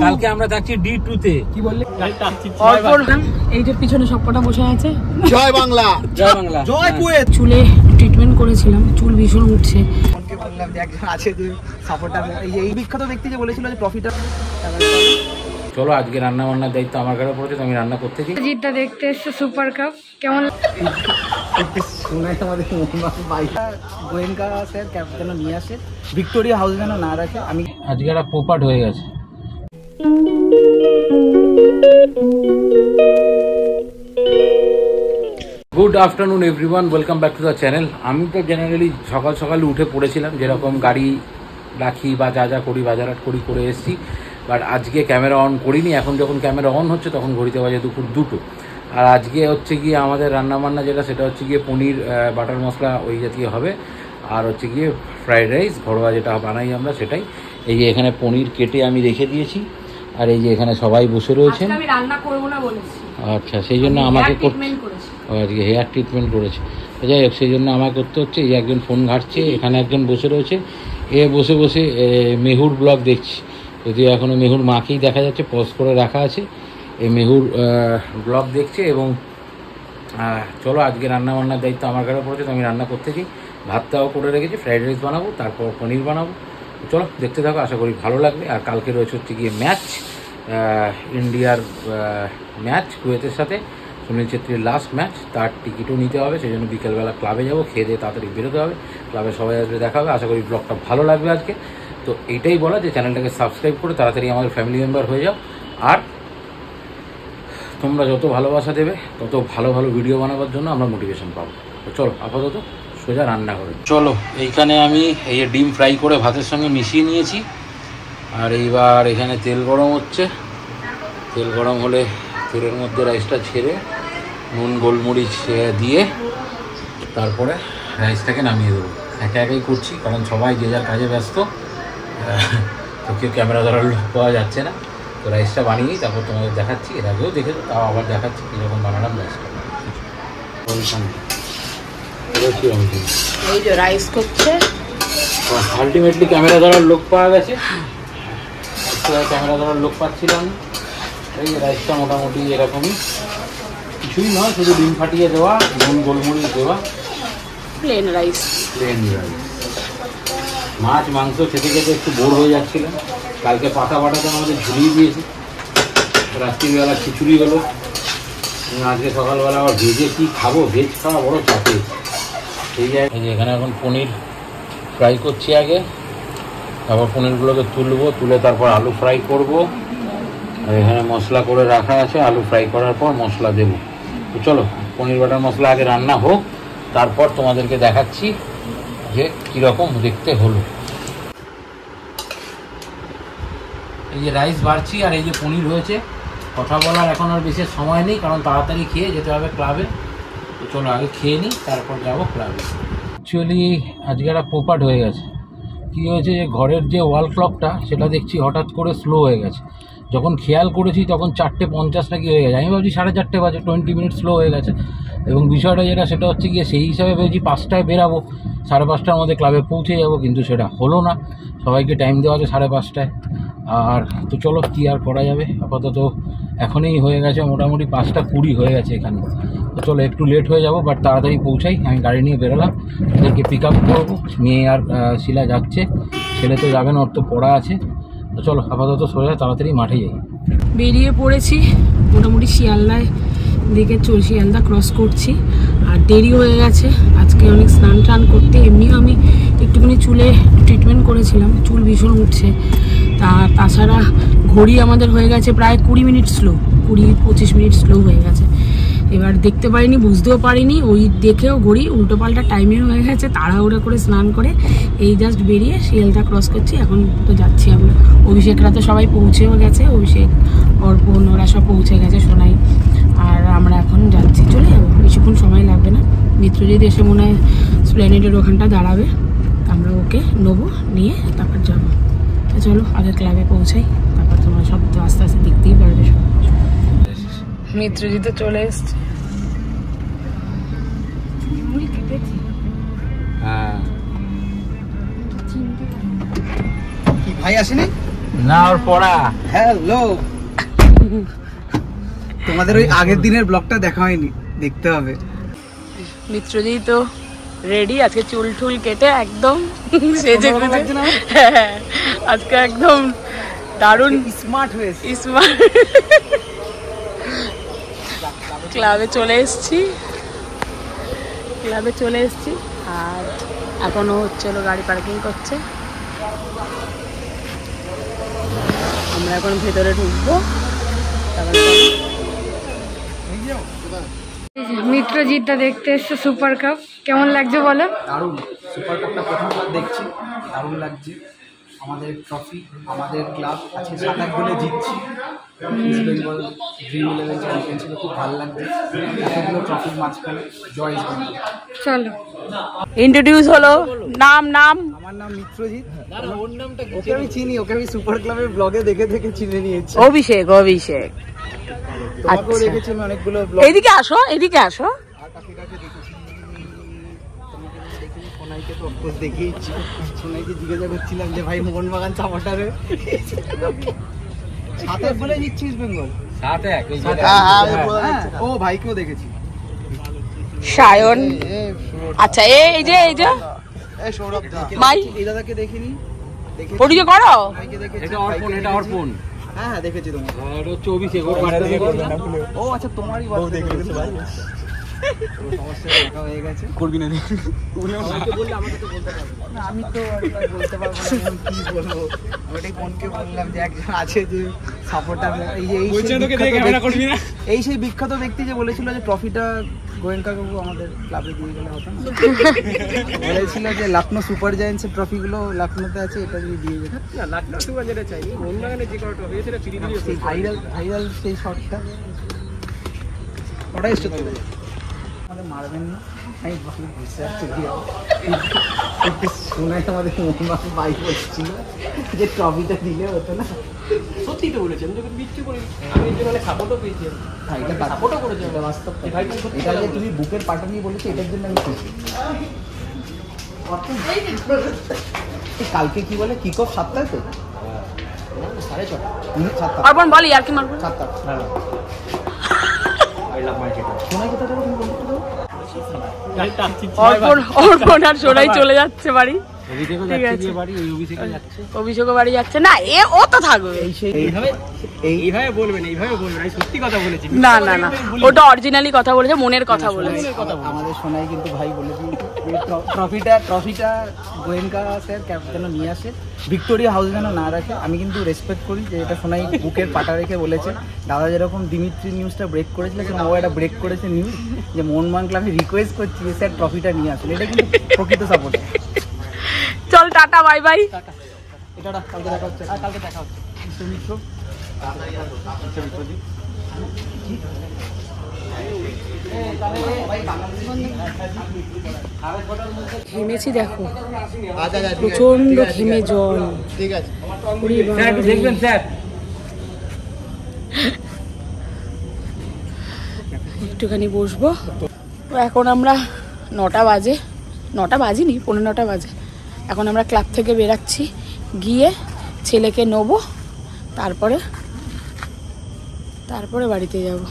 কালকে আমরা থাকছি D2 তে। কি বললে? এই যে পিছনে সবকটা বসে আছে। জয় বাংলা, জয় বাংলা, জয় কুয়েত। চুলে ট্রিটমেন্ট করেছিলাম, চুল ভীষণ উঠছে। বললাম যে একজন আছে যে সাপোর্টার, এই বিখ্যাত ব্যক্তি যে বলেছিল যে প্রফিটার। চলো আজকে রান্না বান্নার দায়িত্ব আমার ঘরে পড়েছে, তো আমি রান্না করতেছি। জিতটা দেখতে এসছে সুপার কাপ, কেমন গোয়েঙ্কা স্যার ক্যাপ যেন নিয়ে আসে, ভিক্টোরিয়া হাউস যেন না রাখে। আমি আজকে একটা পোপাট হয়ে গেছে। Good afternoon everyone, welcome back to the channel. আমি তো জেনারেলি সকাল সকাল উঠে পড়েছিলাম, যেরকম গাড়ি রাখি বা যা যা করি বাজারহাট করে এসেছি। বাট আজকে ক্যামেরা অন করিনি। এখন যখন ক্যামেরা অন হচ্ছে তখন ঘড়িতে বাজে দুপুর 2টো। আর আজকে হচ্ছে গিয়ে আমাদের রান্নাবান্না যেটা, সেটা হচ্ছে গিয়ে পনির বাটার মশলা ওই জাতীয় হবে, আর হচ্ছে গিয়ে ফ্রাইড রাইস ঘরোয়া যেটা বানাই আমরা সেটাই। এই যে এখানে পনির কেটে আমি রেখে দিয়েছি, আর এই যে এখানে সবাই বসে রয়েছেন। আমি রান্না করব না বলেছি। আচ্ছা, সেই জন্য আমাকে আজকে হেয়ার ট্রিটমেন্ট করেছে। যাই হোক, সেই জন্য আমাকে করতে হচ্ছে। এই একজন ফোন ঘাটছে, এখানে একজন বসে রয়েছে, এ বসে বসে মেহুর ব্লগ দেখছি। যদিও এখনও মেহুর মাকেই দেখা যাচ্ছে, পজ করে রাখা আছে। এই মেহুর ব্লগ দেখছে। এবং চলো আজকে রান্না বান্নার দায়িত্ব আমার ঘরে পড়েছে, তো আমি রান্না করতেছি। ভাতটাও করে রেখেছি, ফ্রাইড রাইস বানাবো, তারপর পনির বানাবো। চলো দেখতে থাকো, আশা করি ভালো লাগবে। আর কালকে রয়েছে হচ্ছে গিয়ে ম্যাচ, ইন্ডিয়ার ম্যাচ কুয়েতের সাথে, সুনীল ছেত্রীর লাস্ট ম্যাচ। তার টিকিটও নিতে হবে, সেই জন্য বিকেলবেলা ক্লাবে যাবো, খেয়ে দিয়ে তাড়াতাড়ি বেরোতে হবে। ক্লাবে সবাই আসবে, দেখা হবে। আশা করি ব্লগটা ভালো লাগবে আজকে। তো এইটাই বলা যে চ্যানেলটাকে সাবস্ক্রাইব করে তাড়াতাড়ি আমাদের ফ্যামিলি মেম্বার হয়ে যাও। আর তোমরা যত ভালোবাসা দেবে তত ভালো ভালো ভিডিও বানাবার জন্য আমরা মোটিভেশন পাবো। তো চলো আপাতত সোজা রান্না করে। চলো, এইখানে আমি এই যে ডিম ফ্রাই করে ভাতের সঙ্গে মিশিয়ে নিয়েছি। আর এইবার এখানে তেল গরম হচ্ছে। তেল গরম হলে তেলের মধ্যে রাইসটা ছেড়ে নুন গোলমরিচ দিয়ে তারপরে রাইসটাকে নামিয়ে দেবো। একা একাই করছি, কারণ সবাই যে যার কাজে ব্যস্ত, তো কেউ ক্যামেরা ধরার লোক পাওয়া যাচ্ছে না। তো রাইসটা বানিয়েই তারপর তোমাদের দেখাচ্ছি। এর আগেও দেখেছো, তাও আবার দেখাচ্ছি কীরকম বানালাম রাইসটা। এই যে রাইস করছে। আলটিমেটলি ক্যামেরা ধরার লোক পাওয়া গেছে। ক্যামেরা ধরার লোক পাচ্ছিলাম। এই যে রাইসটা মোটামুটি এরকমই, কিছুই নয়, শুধু ডিম ফাটিয়ে দেওয়া, নুন গোলমরিচ দেওয়া, প্লেন রাইস। মাছ মাংস খেতে খেতে একটু বোর হয়ে যাচ্ছিলাম। কালকে পাতা বাটাতে আমাদের ঝুলিয়ে দিয়েছি, রাত্রিবেলা খিচুড়ি হলো। আজকে সকালবেলা আবার ভেজে কী খাবো, ভেজ খাওয়া বড় চাপে। এই যে এখানে এখন পনির ফ্রাই করছি আগে, তারপর পনিরগুলোকে তুলবো, তুলে তারপর আলু ফ্রাই করব। আর এখানে মশলা করে রাখা আছে, আলু ফ্রাই করার পর মশলা দেবো। তো চলো পনির বাটার মশলা আগে রান্না হোক, তারপর তোমাদেরকে দেখাচ্ছি যে কীরকম দেখতে হলো। এই যে রাইস বাড়ছি, আর এই যে পনির হয়েছে। কথা বলার এখন আর বিশেষ সময় নেই, কারণ তাড়াতাড়ি খেয়ে যেতে হবে ক্লাবে। তো চলো আগে খেয়ে নিই, তারপর যাবো ক্লাবে। অ্যাকচুয়ালি আজকে একটা পোপাট হয়ে গেছে। কী হয়েছে, যে ঘরের যে ওয়াল ক্লকটা সেটা দেখছি হঠাৎ করে স্লো হয়ে গেছে। যখন খেয়াল করেছি তখন 4:50 নাকি হয়ে গেছে। আমি ভাবছি 4:30 বাজে, 20 মিনিট স্লো হয়ে গেছে। এবং বিষয়টা যেটা, সেটা হচ্ছে গিয়ে সেই হিসাবে ভেবেছি 5টায় বেরাবো, 5:30টার মধ্যে ক্লাবে পৌঁছে যাব, কিন্তু সেটা হলো না। সবাইকে টাইম দেওয়া আছে 5:30টায়। আর তো চলো কী আর করা যাবে, আপাতত এখনই হয়ে গেছে মোটামুটি 5:20 হয়ে গেছে এখানে। তো চলো একটু লেট হয়ে যাব, বাট তাড়াতাড়ি পৌঁছাই। আমি গাড়ি নিয়ে বেরোলাম, ওদেরকে পিক আপ করবো। মেয়ে আর শিলা যাচ্ছে, ছেলে তো যাবে না, ওর তো পড়া আছে। তো চলো আপাতত সোজা তাড়াতাড়ি মাঠে যাই। বেরিয়ে পড়েছি, মোটামুটি শিয়ালদায় দিকে শিয়ালদা ক্রস করছি। আর দেরি হয়ে গেছে আজকে অনেক স্নান টান করতে। এমনিও আমি একটুখানি চুলে ট্রিটমেন্ট করেছিলাম, চুল ভীষণ উঠছে। তাছাড়া ঘড়ি আমাদের হয়ে গেছে প্রায় 20 মিনিট স্লো, 20-25 মিনিট স্লো হয়ে গেছে। এবার দেখতে পারিনি, বুঝতেও পারিনি, ওই দেখেও ঘড়ি উল্টোপাল্টা টাইমেও হয়ে গেছে। তাড়াহুড়ো করে স্নান করে এই জাস্ট বেরিয়ে শিয়ালদা ক্রস করছি। এখন তো যাচ্ছি আমরা। অভিষেকরা তো সবাই পৌঁছেও গেছে, অভিষেক, অর্পণ, ওরা সব পৌঁছে গেছে, সোনাই। আর আমরা এখন যাচ্ছি, চলে যাবো, বেশিক্ষণ সময় লাগবে না। মিত্রজিৎ এসে মনে হয় স্প্ল্যানেডের ওখানটা দাঁড়াবে, আমরা ওকে নেবো, নিয়ে তারপর যাবো। চলো আগে ক্লাবে পৌঁছাই, তারপর তোমরা সব তো আস্তে আস্তে দেখতেই পারবে সব। মিত্রজিৎ চলে এসছে। কি ভাই আসেনি? না ওর পড়া। হ্যালো, তোমাদের ওই আগের দিনের ব্লগটা দেখা হয়নি, দেখতে হবে। মিত্রজি তো রেডি আজকে, চুল টুল কেটে একদম সেজে গুজে আজকে একদম দারুণ স্মার্ট হয়েছে। স্মার্ট। ক্লাবে চলে এসেছি আর এখনো হচ্ছে হলো গাড়ি পার্কিং করছে। আমরা এখন ভেতরে ঢুকবো। মিত্রজিৎটা দেখতে এসছে সুপার কাপ, কেমন লাগছে বলো? দারুণ, সুপার কাপটা প্রথমবার দেখছি, দারুণ লাগছে। আমাদের ট্রফি, আমাদের ক্লাব আজকে 7-1 গোলে জিতছি। ইস্ট বেঙ্গল ড্রিম 11 চ্যাম্পিয়ন ছিল, খুব ভালো লাগছে। এতগুলো ট্রফির মাঝখানে জয় ইস্ট বেঙ্গল। চলো ইন্ট্রোডিউস হলো। নাম? আমার নাম মিত্রজিৎ। ওকে আমি চিনি, ওকে আমি সুপার ক্লাবের ব্লগে দেখে চিনে নিয়েছি। অভিষেক। তোমাকেও দেখেছি আমি অনেকগুলো ব্লগ। এদিকে আসো। আর কাকে দেখেছি? সোনাইকে তো অফকোর্স দেখেইছি। সোনাইকে জিজ্ঞাসা করছিলাম যে ভাই মোহনবাগান সাপোর্টারে 7-1 বলে জিতছি ইস্ট বেঙ্গল। 7-1। ও ভাইকেও দেখেছি। সায়ন। আচ্ছা এই যে সৌরভ দা, মাই এই দাদাকে দেখিনি। পরিচয় করো। ভাইকে দেখেছি। এটা অর্পণ। হ্যাঁ দেখেছি তোমাকে। আর হচ্ছে অভিষেক, ওর বাড়িতে ও আচ্ছা, তোমারই বউ দেখে গেছে ভাই। সমস্যা দেখা হয়ে গেছে। করবি না উনি আমাকে বললে, আমাকে তো বলতে পারবে না। আমি তো বলতে পারবো না, কি বলবো। ওটাই ফোনকে বললাম যে একজন আছে যে সাপোর্টার, এই সেই বিখ্যাত ব্যক্তি যে বলেছিল যে ট্রফিটা গোয়েঙ্কা কাকু আমাদের ক্লাবে দিয়ে গেলে হতো না। বলেছিল যে লখনৌ সুপার জায়ান্টসের ট্রফিগুলো লখনৌতে আছে, এটা যদি দিয়ে যেত। লখনৌ সুপার যেটা চাইনি, মোহনবাগানে যে কোনো ট্রফি সেটা ফ্রি দিলে সেই ভাইরাল সেই শটটা, ওটাই এসে তো আমাদের মারবেন না। আমি বুঝতে পারছি শোনাই আমাদের মোহনবাগান ভাই বলছিল যে ট্রফিটা দিলে হতো না। সত্যি তো বলেছেন, যখন বিচ্ছু করি আমি যে মানে সাপোর্টও পেয়েছি, ভাইটা সাপোর্টও করেছে। এটা বাস্তব, এটা যে তুমি বুকের পাটা নিয়ে বলেছো, এটার জন্য আমি খুশি। কালকে কি বলে কিক অফ 7টায় তো 6:30 অর্পণ বলি আর কি মারবো 7টা। শোনাই কোথায় যাবো তুমি বলতে? অর্পণ আর সোনাই চলে যাচ্ছে বাড়ি। অভিষেকও বাড়ি যাচ্ছে না, ও তো থাকবে। এইভাবে বলবেন, আমি সত্যি কথা বলেছি। না ওটা অরিজিনালি কথা বলেছে, মনের কথা বলেছে। আমাদের সোনাই কিন্তু ভাই বলেছি ট্রফিটা গোয়েঙ্কা স্যার যেন নিয়ে আসে, ভিক্টোরিয়া হাউস যেন না রাখে। আমি কিন্তু রেসপেক্ট করি যে এটা সোনাই বুকের পাটা রেখে বলেছে। দাদা যেরকম দিমিত্রি নিউজটা ব্রেক করেছিল, সেরকম ও একটা ব্রেক করেছে নিউজ যে মোহনবাগান ক্লাবে রিকোয়েস্ট করছি যে স্যার ট্রফিটা নিয়ে আসেন। এটা কিন্তু প্রকৃত সাপোর্ট। চল টাটা, বাই বাই। এটা কালকে দেখা হচ্ছে। ঘেমেছি দেখো, প্রচন্ড ঘেমে জল। ঠিক আছে, দেখবেন স্যার। একটুখানি বসবো। এখন আমরা 9টা বাজে, 9টা বাজেনি, 9:15 বাজে। এখন আমরা ক্লাব থেকে বেরাচ্ছি, গিয়ে ছেলেকে নেবো, তারপরে বাড়িতে যাব।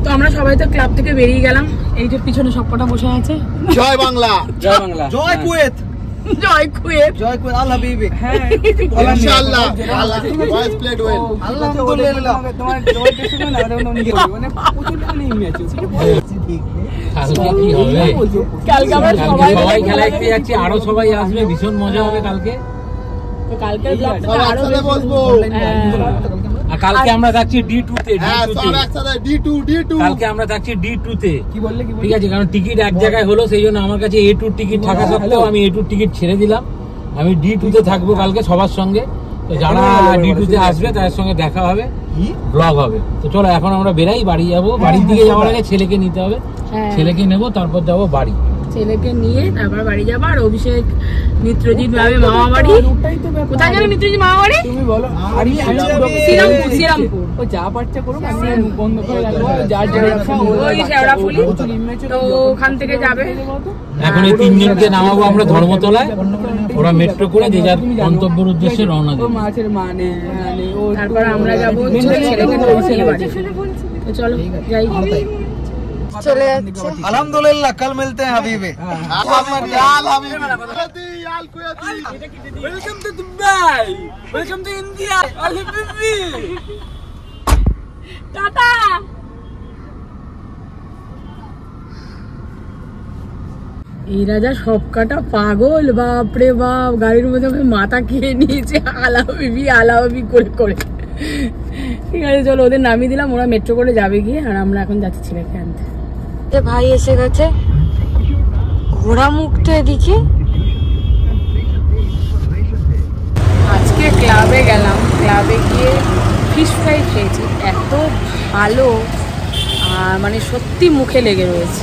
তো আমরা সবাই তো ক্লাব থেকে বেরিয়ে গেলাম। এই যে পিছনে সবকটা বসে আছে। জয় বাংলা, জয় বাংলা, জয় কুয়েত, জয় কুয়েত, জয় কুয়েত, আল হাবিবি। হ্যাঁ ইনশাআল্লাহ, আল্লাহ ওয়াজ প্লেড ওয়েল, আলহামদুলিল্লাহ। তোমার জয় কে শুনে না, মানে প্রচুর নেই আছে। কালকে কি হবে? কালকে আমরা সবাই খেলা দেখতে যাচ্ছি, আরো সবাই আসবে, ভীষণ মজা হবে কালকে। তো কালকের ব্লগটা আরো একসাথে বসবো। আর কালকে আমরা যাচ্ছি D2 তে। হ্যাঁ, সব একসাথে D2 কালকে আমরা যাচ্ছি D2 তে। কি বললে? ঠিক আছে, কারণ টিকিট এক জায়গায় হলো, সেই জন্য আমার কাছে A2 টিকিট থাকা সত্ত্বেও আমি A2 টিকিট ছেড়ে দিলাম। আমি D2 তে থাকবো কালকে সবার সঙ্গে। তো যারা D2 তে আসবে তাদের সঙ্গে দেখা হবে। ব্লগ হবে। তো চলো এখন আমরা বেরাই, বাড়ি যাবো। বাড়ির দিকে যাওয়ার আগে ছেলেকে নিতে হবে, ছেলেকে নেবো, তারপর যাবো বাড়ি। ছেলেকে নিয়ে তারপর বাড়ি যাবো। আর অভিষেক মিত্রজিৎ যাবে মামা বাড়ি। কোথায় যাবে মিত্রজিৎ মামা বাড়ি? তুমি বলো। শ্রীরামপুর। ও যা পারছে করুক, আমি বন্ধ করে রাখবো। যার যার ইচ্ছা ওই শেওড়াফুলি, তো ওখান থেকে যাবে। এখন এই তিনজনকে নামাবো আমরা ধর্মতলায়, ওরা মেট্রো করে যে যার গন্তব্যের উদ্দেশ্যে রওনা দেবে। মাছের মানে তারপর আমরা যাবো ছেলেকে নিয়ে বাড়ি। তো চলো যাই। চলে যাচ্ছে। আলহামদুলিল্লাহ, কাল মিলতে हैं হাবিবে। Welcome to Dubai, welcome to India. Tata. এই রাজা সব কাটা পাগল, বাপরে বাপ, গাড়ির মধ্যে মাথা খেয়ে নিয়েছে আলাবি করে করে। ঠিক আছে চলো, ওদের নামিয়ে দিলাম, ওরা মেট্রো করে যাবে গিয়ে, আর আমরা এখন যাচ্ছি ছেলেকে আনতে। ভাই এসে গেছে, ঘোড়া মুখটা এদিকে। আজকে ক্লাবে গেলাম, ক্লাবে গিয়ে ফিশ ফ্রাই খেয়েছি, এত ভালো, মানে সত্যি মুখে লেগে রয়েছে।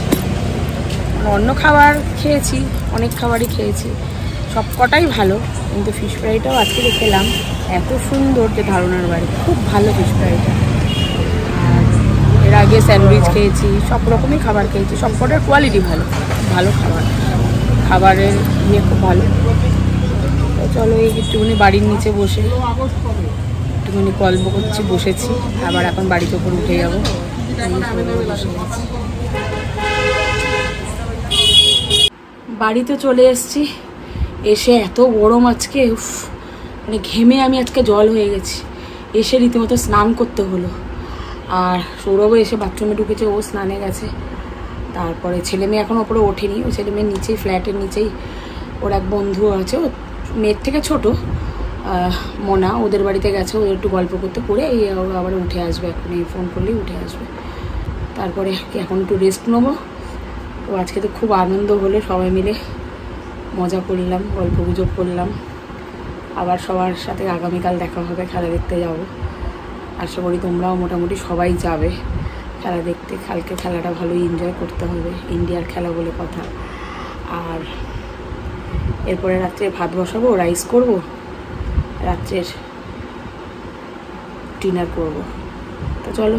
অন্য খাবার খেয়েছি, অনেক খাবারই খেয়েছি, সব কটাই ভালো, কিন্তু ফিশ ফ্রাইটাও আজকে খেলাম, এত সুন্দর যে ধারণার বাড়ি, খুব ভালো ফিশ ফ্রাইটা। আর এর আগে স্যান্ডউইচ খেয়েছি, সব রকমই খাবার খেয়েছি, সব কটার কোয়ালিটি ভালো, ভালো খাবারের ইয়ে খুব ভালো। তো চলো এই একটুখানি বাড়ির নিচে বসে একটুখানি গল্প করছি, বসেছি, আবার এখন বাড়িতে উপর উঠে যাবো। বাড়িতে চলে এসেছি, এসে এত গরম আজকে, মানে ঘেমে আমি আজকে জল হয়ে গেছি। এসে রীতিমতো স্নান করতে হলো। আর সৌরভও এসে বাথরুমে ঢুকেছে, ও স্নানে গেছে। তারপরে ছেলে মেয়ে এখন ওপরে ওঠেনি, ও ছেলে মেয়ের নিচেই, ফ্ল্যাটের নিচেই ওর এক বন্ধু আছে, ও মেয়ের থেকে ছোটো, মোনা, ওদের বাড়িতে গেছে, ওদের একটু গল্প করতে করে এই আবার উঠে আসবে, এখন এই ফোন করলেই উঠে আসবে। তারপরে এখন একটু রেস্ট নেবো। তো আজকে তো খুব আনন্দ হলো, সবাই মিলে মজা করলাম, গল্প গুজব করলাম। আবার সবার সাথে আগামীকাল দেখা হবে, খেলা দেখতে যাব। আশা করি তোমরাও মোটামুটি সবাই যাবে খেলা দেখতে। কালকে খেলাটা ভালোই এনজয় করতে হবে, ইন্ডিয়ার খেলা বলে কথা। আর এরপরে রাত্রে ভাত বসাবো, রাইস করব, রাত্রের ডিনার করব। তো চলো।